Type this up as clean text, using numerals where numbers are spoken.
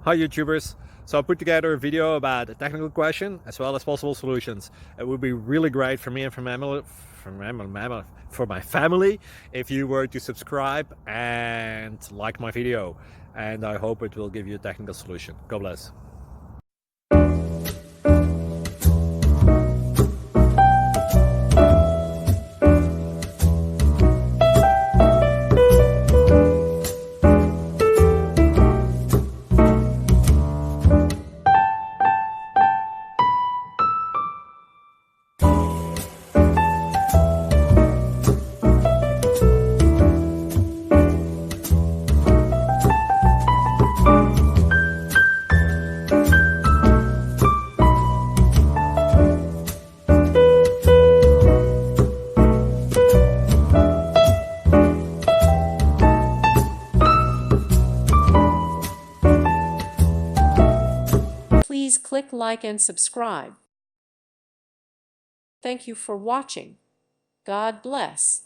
Hi YouTubers! So I put together a video about a technical question as well as possible solutions. It would be really great for me and for my family if you were to subscribe and like my video, and I hope it will give you a technical solution. God bless. Please click like and subscribe. Thank you for watching. God bless.